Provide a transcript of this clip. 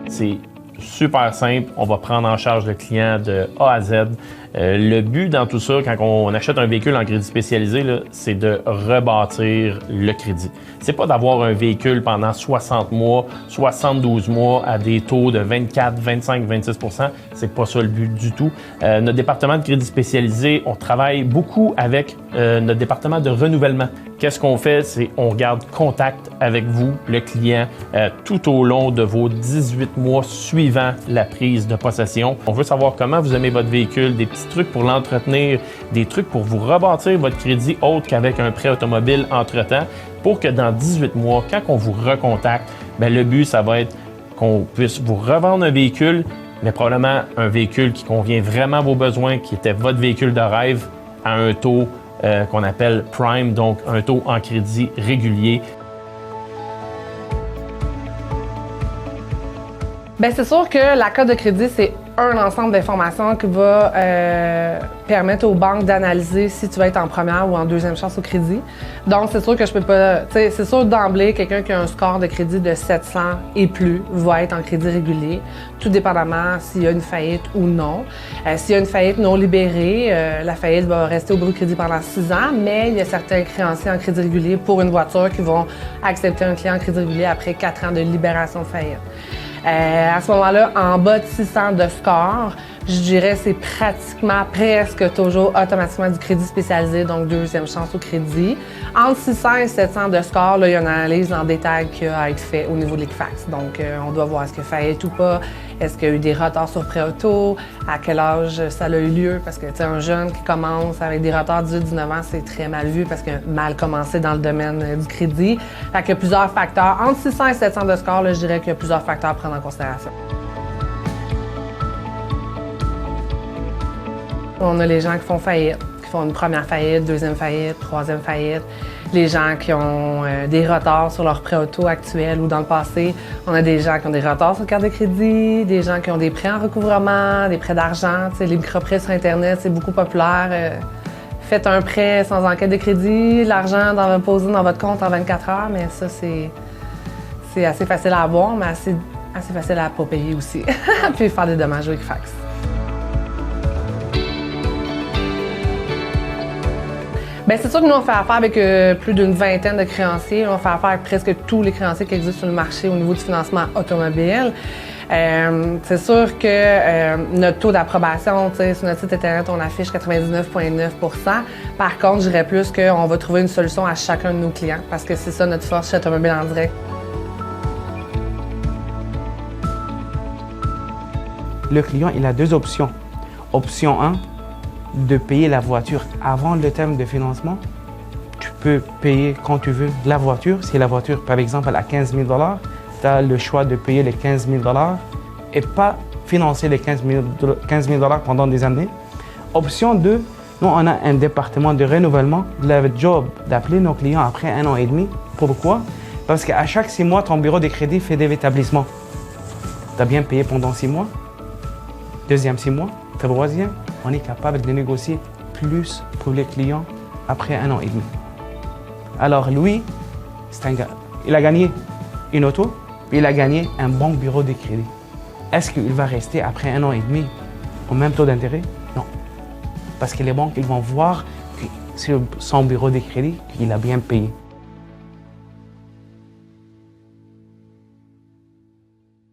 C'est super simple. On va prendre en charge le client de A à Z. Le but dans tout ça, quand on achète un véhicule en crédit spécialisé, c'est de rebâtir le crédit. C'est pas d'avoir un véhicule pendant 60 mois, 72 mois à des taux de 24, 25, 26 %. C'est pas ça le but du tout. Notre département de crédit spécialisé, on travaille beaucoup avec notre département de renouvellement. Qu'est-ce qu'on fait? C'est on garde contact avec vous, le client, tout au long de vos 18 mois suivant la prise de possession. On veut savoir comment vous aimez votre véhicule, des petits trucs pour l'entretenir, des trucs pour vous rebâtir votre crédit autre qu'avec un prêt automobile entre-temps, pour que dans 18 mois, quand on vous recontacte, bien, le but, ça va être qu'on puisse vous revendre un véhicule, mais probablement un véhicule qui convient vraiment à vos besoins, qui était votre véhicule de rêve, à un taux qu'on appelle Prime, donc un taux en crédit régulier. Bien, c'est sûr que la cote de crédit, c'est un ensemble d'informations qui va permettre aux banques d'analyser si tu vas être en première ou en deuxième chance au crédit. Donc, c'est sûr que je peux pas... C'est sûr d'emblée, quelqu'un qui a un score de crédit de 700 et plus va être en crédit régulier, tout dépendamment s'il y a une faillite ou non. S'il y a une faillite non libérée, la faillite va rester au bureau de crédit pendant 6 ans, mais il y a certains créanciers en crédit régulier pour une voiture qui vont accepter un client en crédit régulier après 4 ans de libération de faillite. À ce moment-là, en bas de 600 de score, je dirais c'est pratiquement presque toujours automatiquement du crédit spécialisé, donc deuxième chance au crédit. Entre 600 et 700 de score, là, il y a une analyse en détail qui a à être faite au niveau de l'Equifax. Donc, on doit voir est-ce qu'il y a faillite ou pas, est-ce qu'il y a eu des retards sur prêt auto, à quel âge ça a eu lieu, parce que un jeune qui commence avec des retards de 18-19 ans, c'est très mal vu parce qu'il a mal commencé dans le domaine du crédit. Fait qu'il y a plusieurs facteurs. Entre 600 et 700 de score, là, je dirais qu'il y a plusieurs facteurs à prendre en considération. On a les gens qui font faillite, qui font une première faillite, deuxième faillite, troisième faillite. Les gens qui ont des retards sur leur prêt auto actuel ou dans le passé. On a des gens qui ont des retards sur carte de crédit, des gens qui ont des prêts en recouvrement, des prêts d'argent. Les microprêts sur Internet, c'est beaucoup populaire. Faites un prêt sans enquête de crédit, l'argent va poser dans votre compte en 24 heures, mais ça, c'est assez facile à avoir, mais assez facile à pas payer aussi. Puis faire des dommages au Equifax. Bien, c'est sûr que nous, on fait affaire avec plus d'une vingtaine de créanciers. On fait affaire avec presque tous les créanciers qui existent sur le marché au niveau du financement automobile. C'est sûr que notre taux d'approbation, sur notre site Internet, on affiche 99,9 %. Par contre, je dirais plus qu'on va trouver une solution à chacun de nos clients parce que c'est ça notre force chez Automobile en direct. Le client, il a deux options. Option 1, de payer la voiture avant le terme de financement. Tu peux payer quand tu veux la voiture. Si la voiture, par exemple, elle a 15 000 $, tu as le choix de payer les 15 000 $ et pas financer les 15 000 $ pendant des années. Option 2, nous, on a un département de renouvellement. Le job d'appeler nos clients après 1 an et demi. Pourquoi? Parce qu'à chaque 6 mois, ton bureau de crédit fait des rétablissements. Tu as bien payé pendant 6 mois. Deuxième 6 mois. Troisième, on est capable de négocier plus pour les clients après 1 an et demi. Alors lui, c'est un gars. Il a gagné une auto, il a gagné un bon bureau de crédit. Est-ce qu'il va rester après 1 an et demi au même taux d'intérêt? Non. Parce que les banques, ils vont voir que sur son bureau de crédit, qu'il a bien payé.